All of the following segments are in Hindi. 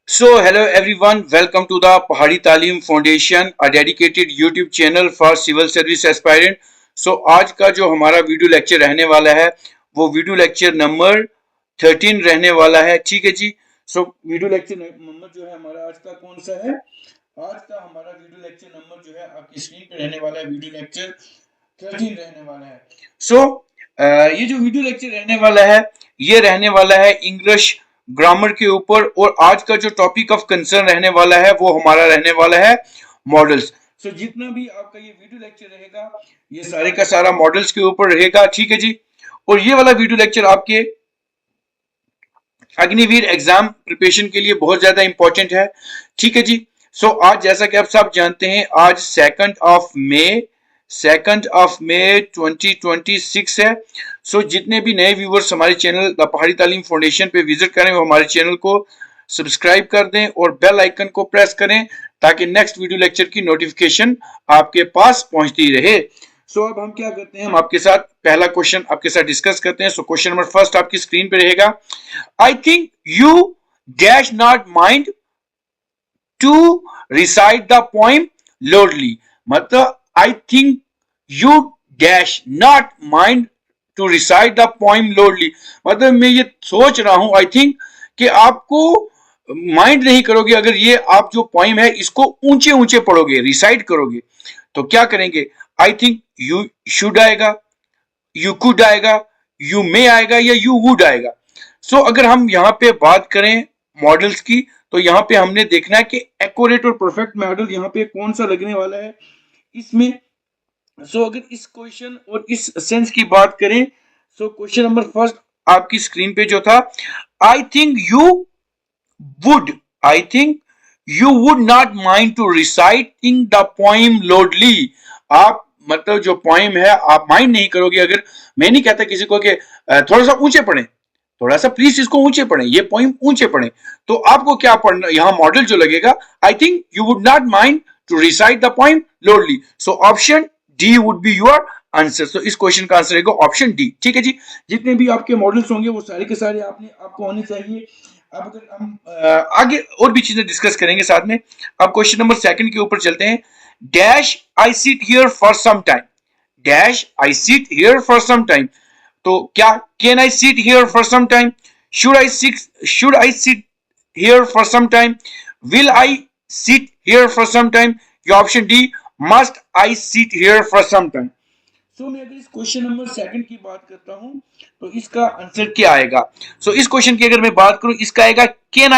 So, hello everyone, welcome to the Pahari Talim Foundation, a dedicated YouTube channel for civil service aspirant. So, आज का जो हमारा वीडियो लेक्चर रहने वाला है वो वीडियो लेक्चर नंबर 13 रहने वाला है। ठीक है जी। सो वीडियो लेक्चर नंबर जो है हमारा आज का कौन सा है? आज का हमारा वीडियो लेक्चर नंबर जो है आपकी स्क्रीन पे रहने वाला है, वीडियो लेक्चर 13 रहने वाला है। सो ये जो वीडियो लेक्चर रहने वाला है ये रहने वाला है इंग्लिश ग्रामर के ऊपर, और आज का जो टॉपिक ऑफ कंसर्न रहने वाला है वो हमारा रहने वाला है मॉडल्स। सो जितना भी आपका ये वीडियो लेक्चर रहेगा ये सारे का सारा मॉडल्स के ऊपर रहेगा। ठीक है जी। और ये वाला वीडियो लेक्चर आपके अग्निवीर एग्जाम प्रिपरेशन के लिए बहुत ज्यादा इंपॉर्टेंट है। ठीक है जी। सो आज जैसा कि आप सब जानते हैं आज 2 मई 2026 है। सो जितने भी नए व्यूवर्स हमारे चैनल द पहाड़ी तालीम फाउंडेशन पे विजिट करें वो हमारे चैनल को सब्सक्राइब कर दें और बेल आइकन को प्रेस करें ताकि नेक्स्ट वीडियो लेक्चर की नोटिफिकेशन आपके पास पहुंचती रहे। सो अब हम क्या करते हैं, हम आपके साथ पहला क्वेश्चन आपके साथ डिस्कस करते हैं। सो क्वेश्चन नंबर फर्स्ट आपकी स्क्रीन पे रहेगा। I think you dash not mind to recite the poem loudly. मतलब I think you dash not mind to recite the poem loudly, मतलब मैं ये सोच रहा हूं आई थिंक कि आपको माइंड नहीं करोगे अगर ये आप जो पोएम है इसको ऊंचे ऊंचे पढ़ोगे, रिसाइट करोगे। तो क्या करेंगे? आई थिंक यू शुड आएगा, यू कुड आएगा, यू मे आएगा या यू वुड आएगा। सो अगर हम यहाँ पे बात करें मॉडल्स की तो यहाँ पे हमने देखना है कि एक्यूरेट और परफेक्ट मॉडल यहाँ पे कौन सा लगने वाला है इसमें। सो अगर इस क्वेश्चन और इस सेंस की बात करें, सो क्वेश्चन नंबर फर्स्ट आपकी स्क्रीन पे जो था, I think you would, I think you would not mind to reciting the poem loudly. आप मतलब जो पोएम है आप माइंड नहीं करोगे अगर, मैं नहीं कहता किसी को कि थोड़ा सा ऊंचे पढ़े, थोड़ा सा प्लीज इसको ऊंचे पढ़े, ये पोएम ऊंचे पढ़े। तो आपको क्या पढ़ना यहाँ मॉडल जो लगेगा, I think you would not mind to recite the poem loudly. So option D would be your answer. तो इस क्वेश्चन का आंसर रहेगा ऑप्शन डी। ठीक है जी। जितने भी आपके मॉडल्स होंगे वो सारे के सारे आपको होने चाहिए। अब अगर हम आगे और भी चीजें डिस्कस करेंगे साथ में। अब क्वेश्चन नंबर सेकंड के ऊपर चलते हैं। Dash I sit here for some time, dash I sit here for some time. तो क्या can I sit here for some time, should I sit here for some time, will I sit here for some time, या option D must I sit here for some time. So मैं अगर इस क्वेश्चन नंबर सेकंड की बात करता हूं तो इसका आंसर क्या आएगा? सो इस क्वेश्चन की अगर मैं बात करूं इसका आएगा can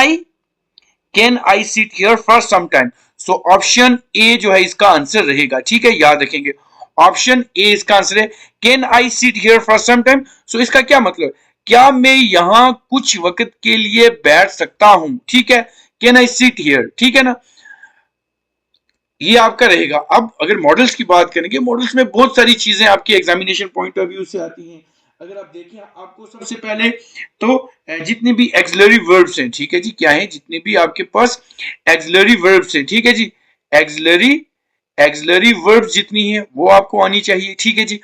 I sit here for some time. So option A जो है इसका आंसर रहेगा। ठीक है, याद रखेंगे ऑप्शन ए इसका आंसर है, can I sit here for some time. So इसका क्या मतलब, क्या मैं यहां कुछ वक्त के लिए बैठ सकता हूं? ठीक है, कैन आई सिट हियर, ठीक है ना, ये आपका रहेगा। अब अगर मॉडल्स की बात करेंगे, मॉडल्स में बहुत सारी चीजें आपकी एग्जामिनेशन पॉइंट ऑफ व्यू से आती हैं। अगर आप देखें आपको सबसे पहले तो जितने भी एक्सिलरी वर्ब्स हैं, ठीक है जी, क्या है, जितने भी आपके पास एक्सिलरी वर्ब्स हैं, ठीक है जी, एक्सिलरी एक्सिलरी वर्ब्स जितनी है वो आपको आनी चाहिए। ठीक है जी।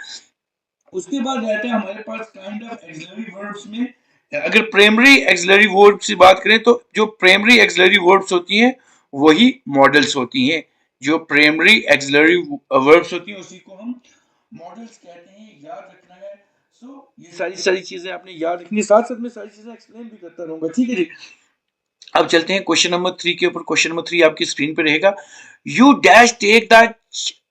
उसके बाद रहता है हमारे पास काइंड ऑफ एक्सिलरी वर्ब्स में, अगर प्राइमरी एक्सिलरी वर्ब्स की बात करें तो जो प्राइमरी एक्सिलरी वर्ब्स होती हैं वही मॉडल्स होती हैं। जो प्राइमरी एक्सिलरी वर्ब्स होती हैं उसी को हम मॉडल्स कहते हैं, याद रखना है। सो ये सारी चीजें आपने याद रखनी है, साथ साथ में सारी चीजें एक्सप्लेन भी करता रहूंगा। ठीक है जी। अब चलते हैं क्वेश्चन नंबर 3 के ऊपर। क्वेश्चन नंबर 3 आपकी स्क्रीन पे रहेगा। You dash take the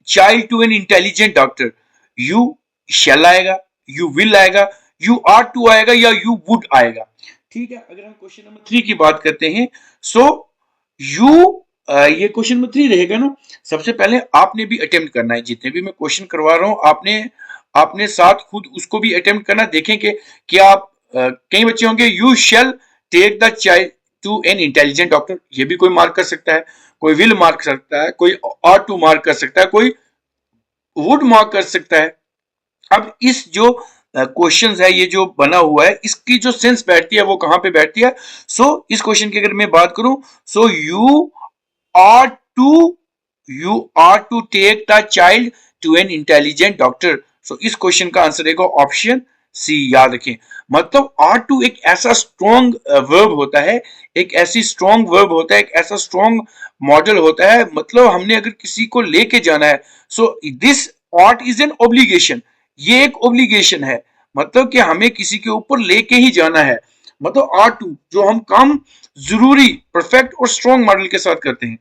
child to an intelligent doctor. You shall आएगा, यू विल आएगा, यू आर टू आएगा या यू वुड आएगा। ठीक है, अगर हम क्वेश्चन नंबर 3 की बात करते हैं, सो यू ये क्वेश्चन नंबर 3 रहेगा ना। सबसे पहले आपने भी अटेम्प्ट करना है, जितने भी मैं क्वेश्चन करवा रहा हूं आपने साथ खुद उसको भी अटेम्प्ट करना। देखें कि क्या आप कई बच्चे होंगे, you shall take the child to an intelligent doctor, ये भी कोई मार्क कर सकता है, कोई विल मार्क कर सकता है, कोई आर टू मार्क कर सकता है, कोई वुड मार्क कर सकता है। अब इस जो क्वेश्चन है, ये जो बना हुआ है, इसकी जो सेंस बैठती है वो कहां पे बैठती है? सो इस क्वेश्चन की अगर मैं बात करूं, so are to you are take the child to an intelligent doctor. So इस क्वेश्चन का आंसर रहेगा ऑप्शन सी, याद रखें। मतलब आर टू एक ऐसा स्ट्रॉन्ग वर्ब होता है, एक ऐसी स्ट्रॉन्ग वर्ब होता है, एक ऐसा स्ट्रॉन्ग मॉडल होता है। मतलब हमने अगर किसी को लेके जाना है, so this art is an obligation, ये एक ऑब्लिगेशन है, मतलब कि हमें किसी के ऊपर लेके ही जाना है। मतलब आर टू जो हम काम जरूरी परफेक्ट और स्ट्रॉन्ग मॉडल के साथ करते हैं।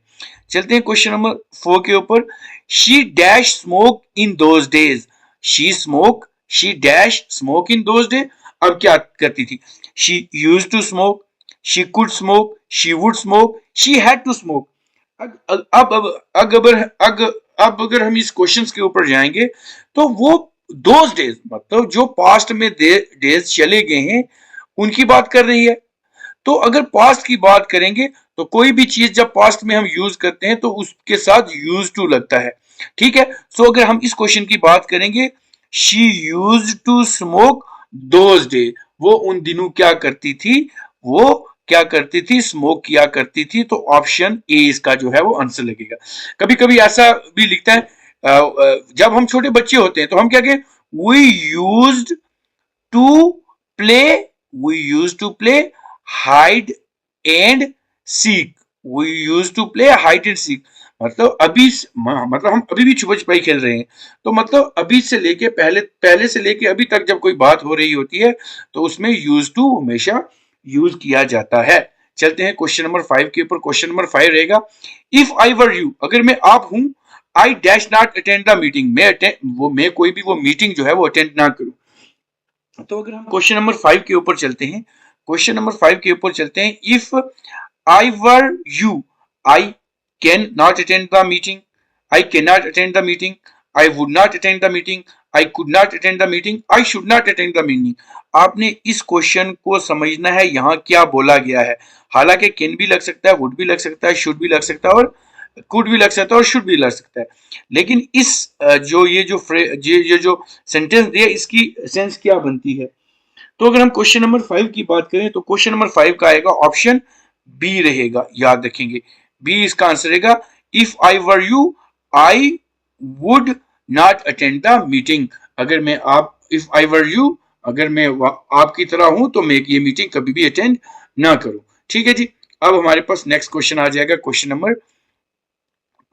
चलते हैं क्वेश्चन नंबर 4 के ऊपर। She dash smoke in those days, she dash smoke in those day. अब क्या करती थी? She used to smoke, she could smoke, she would smoke, she had to smoke. अब अगर हम इस क्वेश्चन के ऊपर जाएंगे तो वो दोज डेज मतलब जो पास्ट में डेज चले गए हैं उनकी बात कर रही है। तो अगर पास्ट की बात करेंगे तो कोई भी चीज जब पास्ट में हम यूज करते हैं तो उसके साथ यूज टू लगता है, ठीक है। सो अगर हम इस क्वेश्चन की बात करेंगे, she use to smoke those day, वो उन दिनों क्या करती थी? वो क्या करती थी? स्मोक किया करती थी। तो ऑप्शन ए इसका जो है वो आंसर लगेगा। कभी कभी ऐसा भी लिखता है जब हम छोटे बच्चे होते हैं तो हम क्या कहें? We used to play, we used to play hide and seek, we use to play hide and seek. मतलब अभी मतलब हम अभी भी छुपा छुपाई खेल रहे हैं। तो मतलब अभी से लेके पहले से लेके अभी तक जब कोई बात हो रही होती है तो उसमें यूज टू हमेशा यूज किया जाता है। चलते हैं क्वेश्चन नंबर 5 के ऊपर। क्वेश्चन नंबर 5 रहेगा, इफ आई वर यू, अगर मैं आप हूं, I dash not attend the meeting, मैं कोई भी वो मीटिंग जो है वो अटेंड ना करूं। तो अगर हम क्वेश्चन नंबर 5 के ऊपर चलते हैं, क्वेश्चन नंबर 5 के ऊपर चलते हैं, if I were you, I can not attend the meeting, I can not attend the meeting, I would not attend the meeting, I could not attend the meeting, I should not attend the meeting. आपने इस क्वेश्चन को समझना है यहाँ क्या बोला गया है। हालांकि कैन भी लग सकता है, वुड भी लग सकता है, शुड भी लग सकता है और कुड भी लग सकता है और शुड भी लग सकता है। लेकिन इस जो ये जो सेंटेंस दिया इसकी सेंस क्या बनती है? तो अगर हम क्वेश्चन नंबर 5 की बात करें तो क्वेश्चन नंबर 5 का आएगा ऑप्शन बी रहेगा, याद रखेंगे। बी इसका आंसर रहेगा, if I were you I would not attend the meeting. अगर मैं आप, इफ आई वर यू, अगर मैं आपकी तरह हूं तो मैं ये मीटिंग कभी भी अटेंड ना करूं। ठीक है जी। अब हमारे पास नेक्स्ट क्वेश्चन आ जाएगा,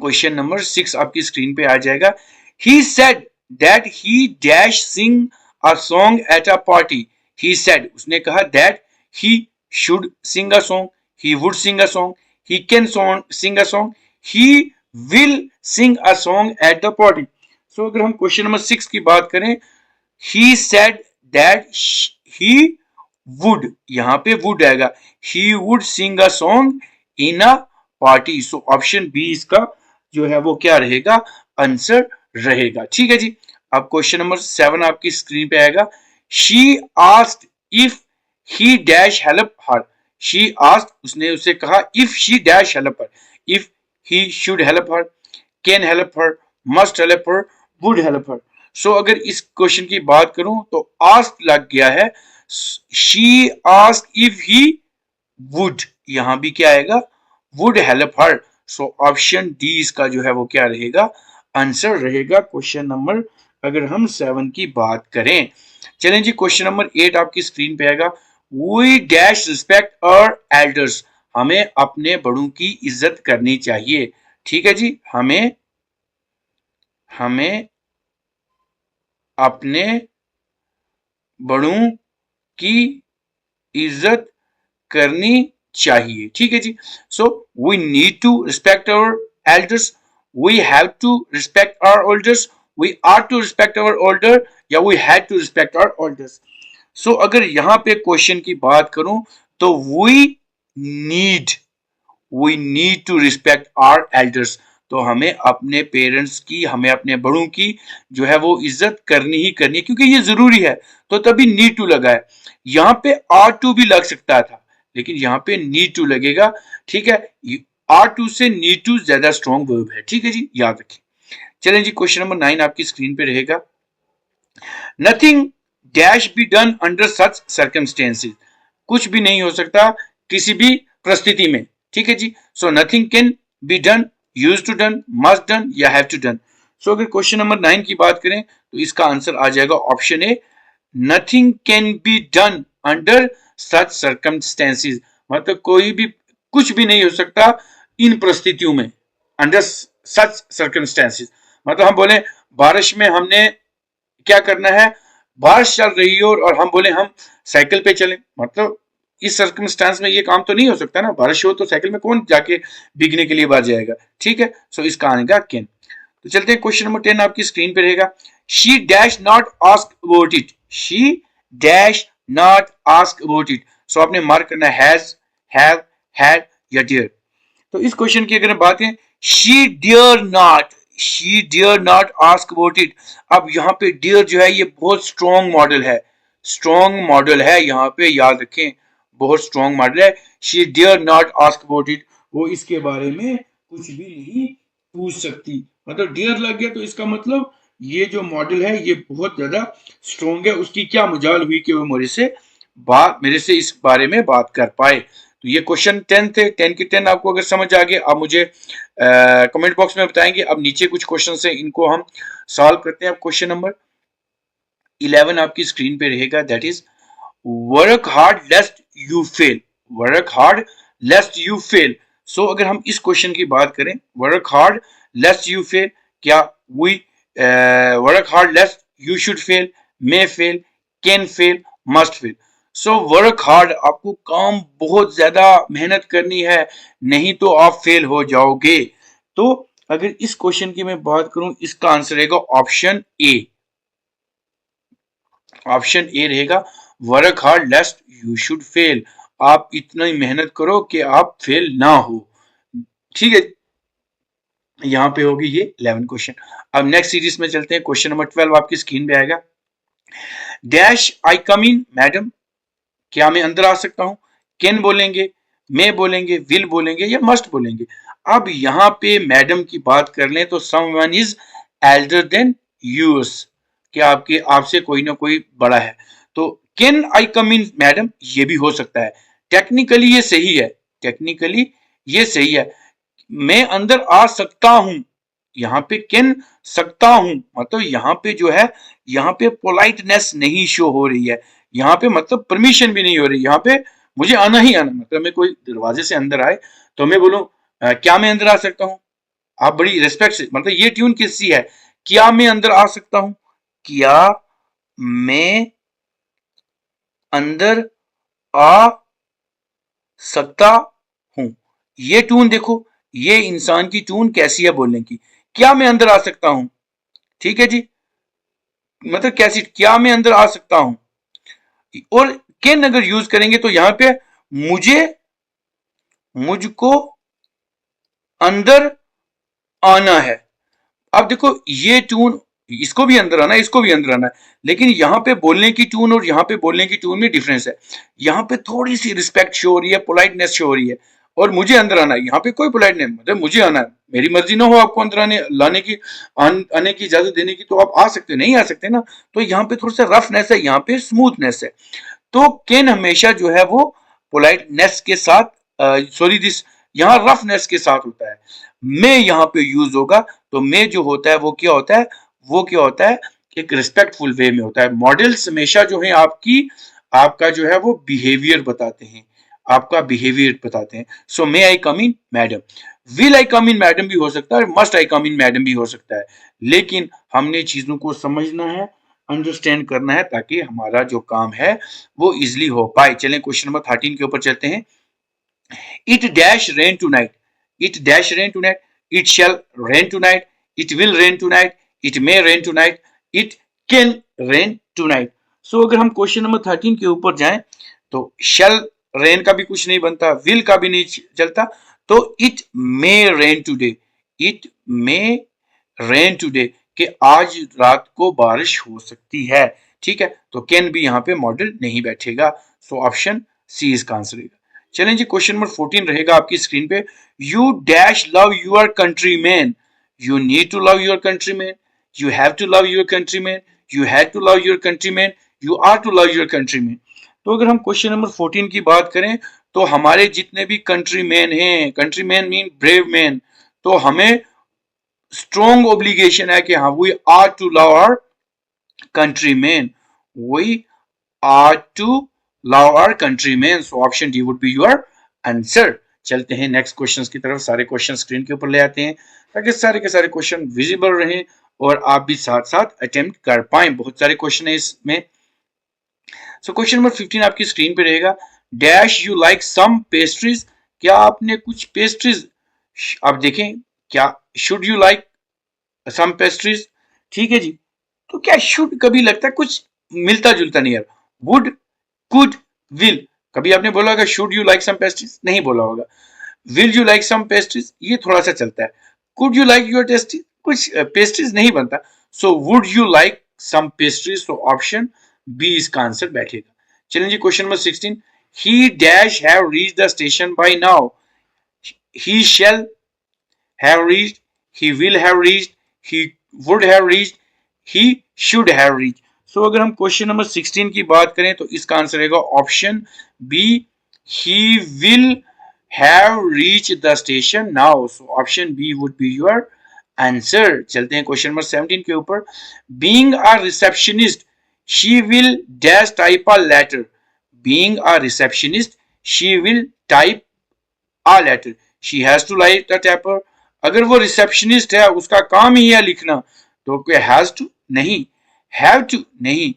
क्वेश्चन नंबर 6 आपकी स्क्रीन पे आ जाएगा। He said that he dash sing a song at a party. He said, उसने कहा that he should sing a song, he would sing a song, he can sing a song, he will sing a song at the party. So अगर हम क्वेश्चन नंबर 6 की बात करें, he said that he would, यहां पे would आएगा, he would sing a song in a party. So option B इसका जो है वो क्या रहेगा? आंसर रहेगा। ठीक है जी। अब क्वेश्चन नंबर 7 आपकी स्क्रीन पे आएगा। She asked if he dash help her, she asked, उसने उसे कहा, if she dash help her, if he should help her, can help her, must help her, would help her. So अगर इस क्वेश्चन की बात करूं तो आस्क लग गया है, she ask if he would, यहां भी क्या आएगा? Would help her. So option D इसका जो है वो क्या रहेगा? आंसर रहेगा क्वेश्चन नंबर, अगर हम 7 की बात करें। चलें जी, क्वेश्चन नंबर 8 आपकी स्क्रीन पे आएगा। We dash respect our elders, हमें अपने बड़ों की इज्जत करनी चाहिए। ठीक है जी। हमें अपने बड़ों की इज्जत करनी चाहिए। ठीक है जी। So we need to respect our elders, we have to respect our olders, we are to respect our older, या we had to respect our olders. So अगर यहां पे क्वेश्चन की बात करूं तो need we need to respect our elders, तो हमें अपने पेरेंट्स की, हमें अपने बड़ों की जो है वो इज्जत करनी ही करनी है, क्योंकि ये जरूरी है। तो तभी नीड टू लगा है। यहां पे आर टू भी लग सकता था लेकिन यहां पे नीड टू लगेगा। ठीक है। आर टू से नीड टू ज्यादा स्ट्रॉन्ग वर्ब है। ठीक है जी, याद रखें। चलें जी, क्वेश्चन नंबर 9 आपकी स्क्रीन पे रहेगा। Nothing dash be done under such circumstances, कुछ भी नहीं हो सकता किसी भी परिस्थिति में। ठीक है जी। So nothing can be done, use to done, must done, या हैव टू डन। सो अगर क्वेश्चन नंबर 9 की बात करें तो इसका आंसर आ जाएगा option A, nothing can be done under such circumstances, मतलब कोई भी कुछ भी नहीं हो सकता इन परिस्थितियों में, अंडर सच सर्कमस्टेंसेस। मतलब हम बोले बारिश में हमने क्या करना है, बारिश चल रही हो और हम बोले हम साइकिल पे चलें, मतलब इस सर्कमस्टांस में ये काम तो नहीं हो सकता ना, बारिश हो तो साइकिल में कौन जाके भीगने के लिए बाहर जाएगा, ठीक है। सो इसका आएगा कैन। तो चलते हैं क्वेश्चन नंबर 10 आपकी स्क्रीन पे रहेगा। She dash not ask about it, she dash not ask about it. So आपने मार्क करना हैज, हैव, हैड या डियर। तो इस क्वेश्चन की अगर बात करें, she dare not, she dare not ask about it. अब यहाँ पे डियर जो है ये बहुत स्ट्रॉन्ग मॉडल है, स्ट्रॉन्ग मॉडल है, यहाँ पे याद रखें बहुत स्ट्रॉन्ग मॉडल है। She dare not ask about it, वो इसके बारे में कुछ भी नहीं पूछ सकती, मतलब डियर लग गया तो इसका मतलब ये जो मॉडल है ये बहुत ज्यादा स्ट्रॉन्ग है, उसकी क्या मजाल हुई कि वो मेरे से इस बारे में बात कर पाए। तो ये क्वेश्चन 10 थे, 10 के 10 आपको अगर समझ आ गए आप मुझे कमेंट बॉक्स में बताएंगे। अब नीचे कुछ क्वेश्चन है इनको हम सॉल्व करते हैं। अब क्वेश्चन नंबर 11 आपकी स्क्रीन पे रहेगा, that is work hard lest you fail, work hard lest you fail. So अगर हम इस क्वेश्चन की बात करें, work hard lest you fail, क्या we work hard lest you should fail, may fail, can fail, must fail. So work hard, आपको काम बहुत ज्यादा मेहनत करनी है, नहीं तो आप फेल हो जाओगे। तो अगर इस क्वेश्चन की मैं बात करूं, इसका आंसर रहेगा ऑप्शन ए, ऑप्शन ए रहेगा work hard lest you should fail. आप इतना ही मेहनत करो कि आप फेल ना हो, ठीक है। यहां पे होगी ये 11 क्वेश्चन। अब नेक्स्ट सीरीज में चलते हैं, क्वेश्चन नंबर 12 आपकी स्क्रीन पे आएगा। Dash I come in madam, क्या मैं अंदर आ सकता हूं, कैन बोलेंगे, मैं बोलेंगे, विल बोलेंगे या मस्ट बोलेंगे। अब यहां पे मैडम की बात कर लें तो someone is elder than yours, क्या आपके आपसे कोई ना कोई बड़ा है। तो can I come in madam ये भी हो सकता है, टेक्निकली ये सही है, टेक्निकली ये सही है। मैं अंदर आ सकता हूं, यहाँ पे कैन सकता हूं, मतलब यहाँ पे जो है यहाँ पे पोलाइटनेस नहीं शो हो रही है, यहाँ पे मतलब परमिशन भी नहीं हो रही, यहाँ पे मुझे आना ही आना, मतलब मैं कोई दरवाजे से अंदर आए तो मैं बोलूं क्या मैं अंदर आ सकता हूं, आप बड़ी रिस्पेक्ट से, मतलब ये ट्यून किसकी है, क्या मैं अंदर आ सकता हूं, क्या मैं अंदर आ सकता हूं। ये ट्यून देखो, ये इंसान की ट्यून कैसी है बोलने की, क्या मैं अंदर आ सकता हूं, ठीक है जी, मतलब कैसी, क्या मैं अंदर आ सकता हूं। और कैन अगर यूज करेंगे तो यहां पे मुझे, मुझको अंदर आना है। अब देखो ये ट्यून, इसको भी अंदर आना है, इसको भी अंदर आना है, लेकिन यहां पे बोलने की ट्यून और यहां पे बोलने की ट्यून में डिफरेंस है। यहां पे थोड़ी सी रिस्पेक्ट शो हो रही है, पोलाइटनेस शो हो रही है, और मुझे अंदर आना है, यहाँ पे कोई पोलाइट नहीं, मतलब मुझे आना है, मेरी मर्जी ना हो आपको अंदर आने लाने की, आने की इजाजत देने की, तो आप आ सकते नहीं आ सकते ना। तो यहाँ पे थोड़ा सा रफनेस है, यहाँ पे स्मूथनेस है। तो कैन हमेशा जो है वो पोलाइटनेस के साथ, सॉरी दिस, यहाँ रफनेस के साथ होता है। मैं यहाँ पे यूज होगा, तो मैं जो होता है वो क्या होता है, वो क्या होता है, एक रिस्पेक्टफुल वे में होता है। मॉडल्स हमेशा जो है आपकी, आपका जो है वो बिहेवियर बताते हैं, आपका बिहेवियर बताते हैं। So may I come in madam, will I come in madam भी हो सकता है, must I come in madam भी हो सकता है, लेकिन हमने चीजों को समझना है, अंडरस्टैंड करना है, ताकि हमारा जो काम है वो इजिली हो पाए। चलें क्वेश्चन नंबर 13 के ऊपर चलते हैं। It dash rain tonight, it dash rain tonight, it shall rain tonight, it will rain tonight, it may rain tonight, it can rain tonight. So अगर हम क्वेश्चन नंबर 13 के ऊपर जाएं तो शैल रेन का भी कुछ नहीं बनता, विल का भी नहीं चलता, तो it may rain today, it may rain today, कि आज रात को बारिश हो सकती है, ठीक है। तो कैन भी यहाँ पे मॉडल नहीं बैठेगा। सो ऑप्शन सी इसका आंसर रहेगा। चलें जी, क्वेश्चन नंबर 14 रहेगा आपकी स्क्रीन पे। You dash love your countryman, you need to love your countryman, you have to love your countryman, you had to love your countryman, you are to love your countryman. तो अगर हम क्वेश्चन नंबर 14 की बात करें तो हमारे जितने भी कंट्री मैन हैं, countryman mean brave man, तो हमें स्ट्रॉन्ग ओब्लिगेशन है कि हाँ we are to love our countryman, we are to love our countrymen. So option D would be your answer. चलते हैं नेक्स्ट क्वेश्चंस की तरफ। सारे क्वेश्चन स्क्रीन के ऊपर ले आते हैं ताकि सारे के सारे क्वेश्चन विजिबल रहें और आप भी साथ साथ अटेम्प्ट कर पाएं। बहुत सारे क्वेश्चन है इसमें। सो क्वेश्चन नंबर 15 आपकी स्क्रीन पे रहेगा। Dash you like some pastries, क्या आपने कुछ पेस्ट्रीज, आप देखें क्या should you like some pastries, ठीक है जी। तो क्या शुड कभी लगता है कुछ मिलता जुलता नहीं है। वुड, कुड, विल, कभी आपने बोला होगा should you like some pastries, नहीं बोला होगा। Will you like some pastries, ये थोड़ा सा चलता है। Could you like your tasty, कुछ पेस्ट्रीज नहीं बनता। So would you like some pastries, तो ऑप्शन बी इसका आंसर बैठेगा। चलिए जी question number 16। He dash have reach the station by now, he shall have reached, he will have reached, he would have reached, he should have reached. So अगर हम क्वेश्चन नंबर 16 की बात करें तो इसका आंसर रहेगा option B, he will have reached the station now. So option B would be your answer. चलते हैं क्वेश्चन नंबर 17 के ऊपर। Being a receptionist, she will dash type a letter. Being a receptionist, she will type a letter. She has to write a tapper. अगर वो रिसेप्शनिस्ट है उसका काम ही है लिखना, तो क्या हैज टू नहीं, हैव टू नहीं,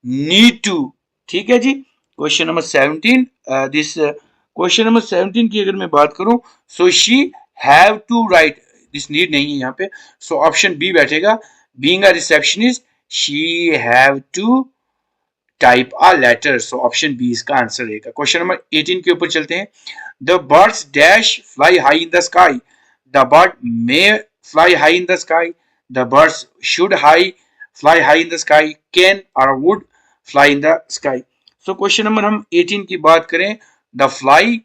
नीड टू। ठीक है जी। Question number 17, this question number 17 की अगर मैं बात करूं, so she have to write, this need नहीं है यहाँ पे। सो ऑप्शन बी बैठेगा। Being a receptionist she have to type a letter. So option B इसका आंसर रहेगा। क्वेश्चन नंबर 18 के ऊपर चलते हैं। The birds dash fly high in the sky, the bird may fly high in the sky, the birds should high fly high in the sky, can और would fly in the sky. So question number हम 18 की बात करें, the fly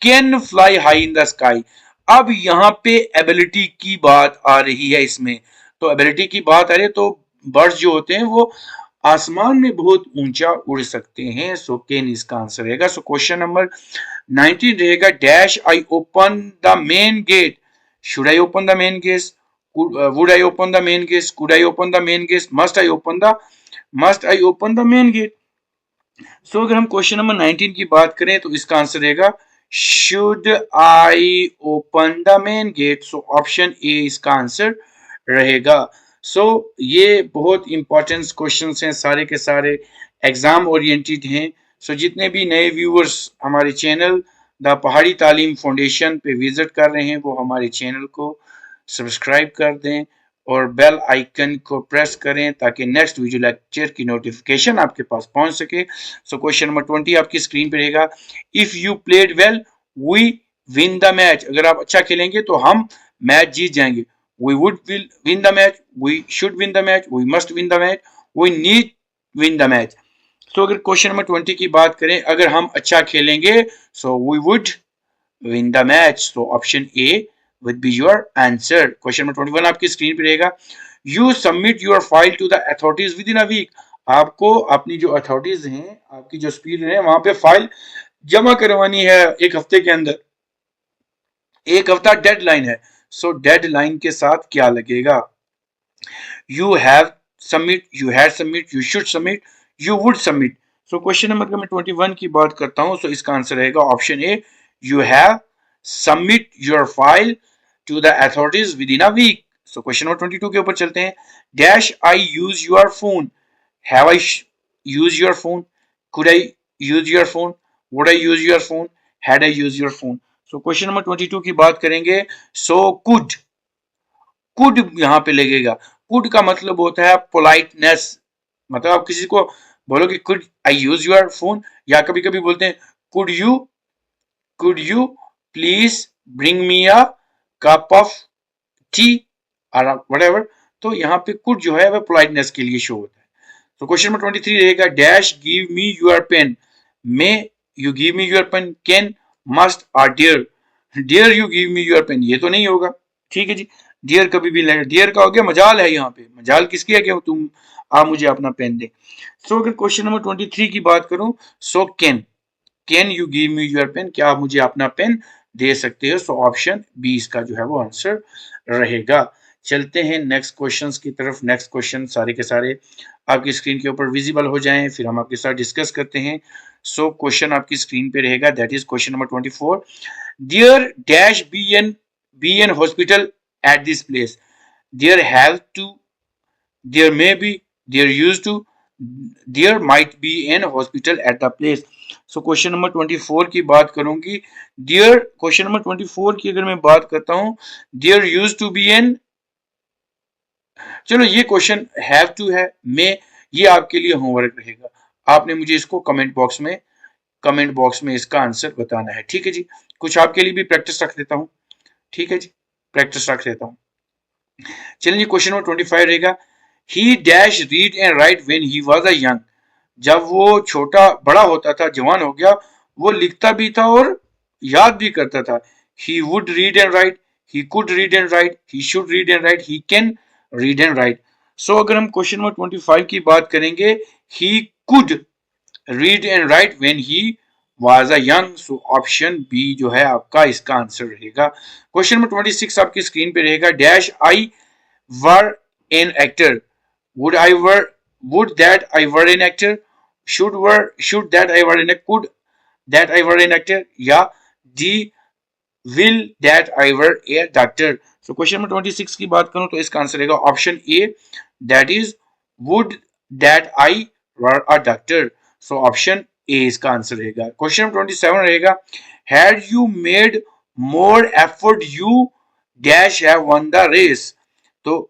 can fly high in the sky. अब यहाँ पे एबिलिटी की बात आ रही है इसमें, तो एबिलिटी की बात आ रही है तो बर्ड्स जो होते हैं वो आसमान में बहुत ऊंचा उड़ सकते हैं। सो कैन इसका आंसर रहेगा। सो क्वेश्चन नंबर 19 रहेगा। Dash I open the main gate, should I open the main gate, would I open the main gate, could I open the main gate, must I open the main gate. So अगर हम क्वेश्चन नंबर 19 की बात करें तो इसका आंसर रहेगा should I open the main gate. So option A इसका आंसर रहेगा। सो ये बहुत इंपॉर्टेंट क्वेश्चंस हैं, सारे के सारे एग्जाम ओरिएंटेड हैं। सो जितने भी नए व्यूअर्स हमारे चैनल द पहाड़ी तालीम फाउंडेशन पे विजिट कर रहे हैं वो हमारे चैनल को सब्सक्राइब कर दें और बेल आइकन को प्रेस करें ताकि नेक्स्ट वीडियो लेक्चर की नोटिफिकेशन आपके पास पहुंच सके। सो क्वेश्चन नंबर 20 आपकी स्क्रीन पे रहेगा। If you played well we win the match, अगर आप अच्छा खेलेंगे तो हम मैच जीत जाएंगे। we would will win the match, we should win the match, we must win the match, we need win the match. तो अगर क्वेश्चन नंबर 20 की बात करें, अगर हम अच्छा खेलेंगे so we would win the match. So option A would be your answer. Question number 21 आपकी स्क्रीन पे रहेगा। You submit your file to the authorities within a week. आपको अपनी जो अथॉरिटीज हैं, आपकी जो स्पीड है वहां पे फाइल जमा करवानी है एक हफ्ते के अंदर। एक हफ्ता डेडलाइन है। सो डेडलाइन के साथ क्या लगेगा? You have submit, you had submit, you should submit, you would submit. So question number मैं 21 की बात करता हूं, सो इसका आंसर रहेगा option A, you have submit your file to the authorities within a week. So question number 22 के ऊपर चलते हैं। Dash I use your phone, have I use your phone, could I use your phone, would I use your phone, had I use your phone. So question number 22 की बात करेंगे। सो कुड यहां पे लगेगा। कुड का मतलब होता है पोलाइटनेस, मतलब आप किसी को बोलोगे could I use your phone, या कभी कभी बोलते हैं could you please bring me a cup of T और व्हाटएवर। तो यहाँ पे कुड जो है वह पोलाइटनेस के लिए शो होता है। तो क्वेश्चन नंबर 23 रहेगा। Dash give me your pen, may you give me your pen, can, must और dare. Dare you give me your pen, ये तो नहीं होगा, ठीक है जी। डियर कभी भी नहीं, डियर का हो गया मजाल है, यहाँ पे मजाल किसकी है कि तुम आप मुझे अपना पेन दे। सो अगर क्वेश्चन नंबर 23 की बात करूं, so can you give me your pen, क्या आप मुझे अपना पेन दे सकते हो। सो ऑप्शन बी इसका जो है वो आंसर रहेगा। चलते हैं नेक्स्ट क्वेश्चंस की तरफ। नेक्स्ट क्वेश्चन सारे के सारे आपकी स्क्रीन के ऊपर विजिबल हो जाएं, फिर हम आपके साथ डिस्कस करते हैं। सो क्वेश्चन आपकी स्क्रीन पे रहेगा, that is question number 24। There dash be an hospital at this place. There have to, there may be, there used to, there might be an hospital at the place। So question number 24 की बात करूंगी। देयर, क्वेश्चन नंबर 24 की अगर मैं बात करता हूं, there used to be an, चलो ये क्वेश्चन हैव टू है, मैं, ये आपके लिए होमवर्क रहेगा। आपने मुझे इसको कमेंट बॉक्स में इसका आंसर बताना है, ठीक है जी। कुछ आपके लिए भी प्रैक्टिस रख देता हूं, ठीक है जी, प्रैक्टिस रख देता हूं। चलिए क्वेश्चन नंबर 25 रहेगा, ही dash read and write when he was a young. जब वो छोटा बड़ा होता था, जवान हो गया, वो लिखता भी था और याद भी करता था। He would read and write, he could read and write, he should read and write, he can read and write. So अगर हम क्वेश्चन नंबर 25 की बात करेंगे, he could read and write when he was a young, so option B जो है आपका इसका आंसर रहेगा। क्वेश्चन नंबर 26 आपकी स्क्रीन पे रहेगा, dash I were an actor, would I were, would that I were an actor, should that I were an actor, could that I were an actor, या D will that I were a doctor। so question number 26 की बात करूं तो इसका आंसर रहेगा option A, that is would that I were a doctor। so option A इसका आंसर रहेगा। क्वेश्चन नंबर 27 रहेगा, had you made more effort you dash have won the race। तो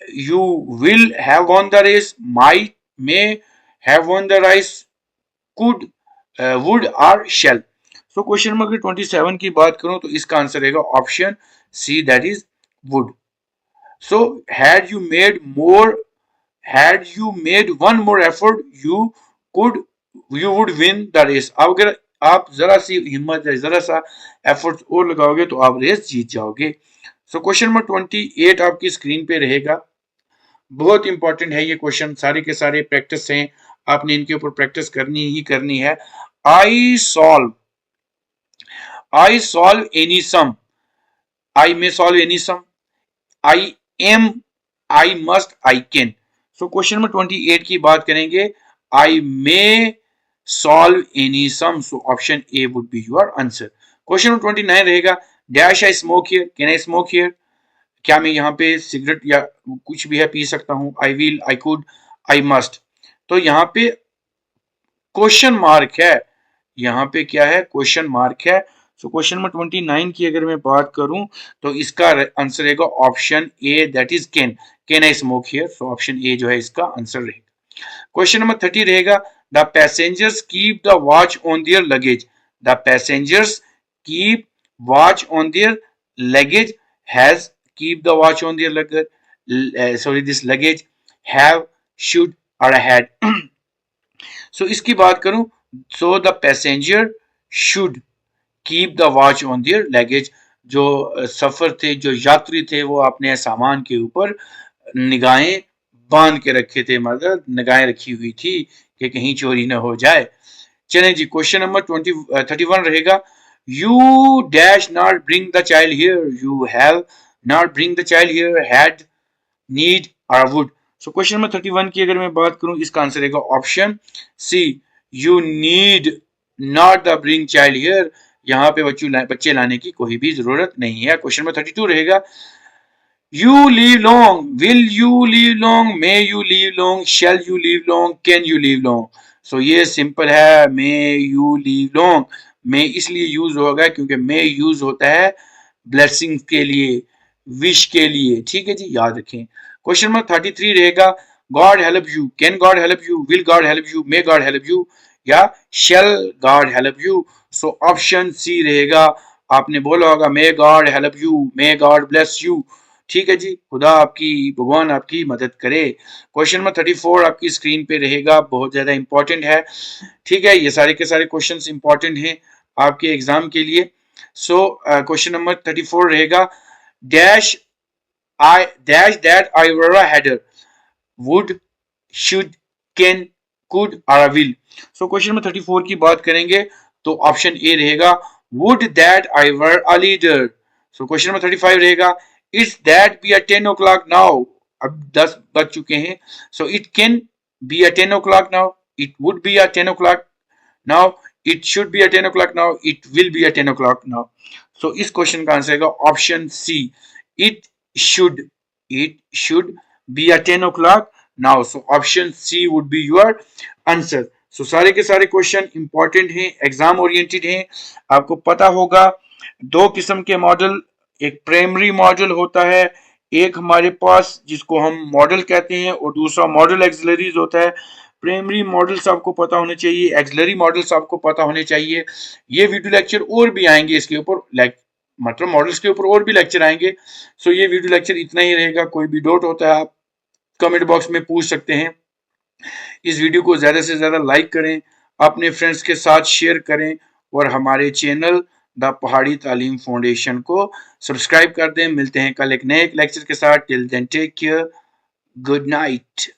you will have won the race, might, may have won the race, could, would or shall। so question number 27 की बात करूं तो इसका आंसर रहेगा option C, that is would। so had you made more, had you made one more effort you could, you would win the race। अब अगर आप जरा सी हिम्मत या जरा सा एफर्ट और लगाओगे तो आप रेस जीत जाओगे। सो क्वेश्चन नंबर 28 आपकी स्क्रीन पे रहेगा, बहुत इंपॉर्टेंट है ये क्वेश्चन, सारे के सारे प्रैक्टिस हैं, आपने इनके ऊपर प्रैक्टिस करनी ही करनी है। I solve any sum, I may solve any sum, I am, I must, I can. So question number 28 की बात करेंगे, I may solve any sum, so option A would be your answer. Question number 29 रहेगा, dash I smoke here, can I smoke here, क्या मैं यहाँ पे सिगरेट या कुछ भी है पी सकता हूं, I will, I could, I must. तो यहाँ पे क्वेश्चन मार्क है, यहाँ पे क्या है, क्वेश्चन मार्क है। सो क्वेश्चन नंबर 29 की अगर मैं बात करूं तो इसका आंसर रहेगा option A, that is can I smoke here. So option A जो है इसका आंसर रहेगा। क्वेश्चन नंबर 30 रहेगा, the passengers keep the watch on their luggage, the passengers keep watch on their luggage, has, keep the watch on their luggage, this luggage, have, should or had। so इसकी बात करूं, so the passenger should keep the watch on their luggage। जो सफर थे, जो यात्री थे, वो अपने सामान के ऊपर निगाहें बांध के रखे थे, मतलब निगाहें रखी हुई थी कि कहीं चोरी न हो जाए। चलें जी, क्वेश्चन नंबर 31 रहेगा, you dash not bring the child here, you have not bring the child here, had, need or would। so question number 31 की अगर मैं बात करूं इसका आंसर रहेगा option C, you need not the bring child here। यहाँ पे बच्चे लाने की कोई भी जरूरत नहीं है। क्वेश्चन नंबर 32 रहेगा, you live long, will you live long, may you live long, shall you live long, can you live long। so ये सिंपल है, may you live long, may इसलिए यूज होगा क्योंकि may यूज होता है ब्लेसिंग के लिए, विश के लिए, ठीक है जी, याद रखें। क्वेश्चन नंबर 33 रहेगा, God help you, can God help you, will God help you, may God help you या shall God help you. So option C रहेगा, आपने बोला होगा may God help you, may God bless you, ठीक है जी, खुदा आपकी, भगवान आपकी मदद करे। क्वेश्चन नंबर 34 आपकी स्क्रीन पे रहेगा, बहुत ज्यादा इंपॉर्टेंट है, ठीक है, ये सारे के सारे क्वेश्चंस इंपॉर्टेंट हैं आपके एग्जाम के लिए। सो क्वेश्चन नंबर 34 रहेगा, dash that I were a header, would, should, can, could or will। so question number 34 की बात करेंगे तो ऑप्शन ए रहेगा, would that I were a leader। so question number 35 रहेगा, it's that be at 10 o'clock now, अब 10 बज चुके हैं, so it can be at 10 o'clock now, it would be at 10 o'clock now, it should be at 10 o'clock now, it will be at 10 o'clock now. So इस क्वेश्चन का आंसर आएगा option C, it should, it should be at 10 o'clock now. So option C would be your answer. So सारे के सारे क्वेश्चन इंपॉर्टेंट हैं, एग्जाम ओरिएंटेड हैं। आपको पता होगा दो किस्म के मॉडल, एक प्राइमरी मॉडल होता है, एक हमारे पास जिसको हम मॉडल कहते हैं, और दूसरा मॉडल एक्सिलरीज होता है। प्राइमरी मॉडल्स आपको पता होने चाहिए, एक्सिलरी मॉडल्स आपको पता होने चाहिए। ये वीडियो लेक्चर और भी आएंगे इसके ऊपर, मतलब मॉडल्स के ऊपर और भी लेक्चर आएंगे। सो ये वीडियो लेक्चर इतना ही रहेगा। कोई भी डाउट होता है आप कमेंट बॉक्स में पूछ सकते हैं। इस वीडियो को ज्यादा से ज्यादा लाइक करें, अपने फ्रेंड्स के साथ शेयर करें, और हमारे चैनल द पहाड़ी तालीम फाउंडेशन को सब्सक्राइब कर दें। मिलते हैं कल एक नए लेक्चर के साथ। Till then take care, good night.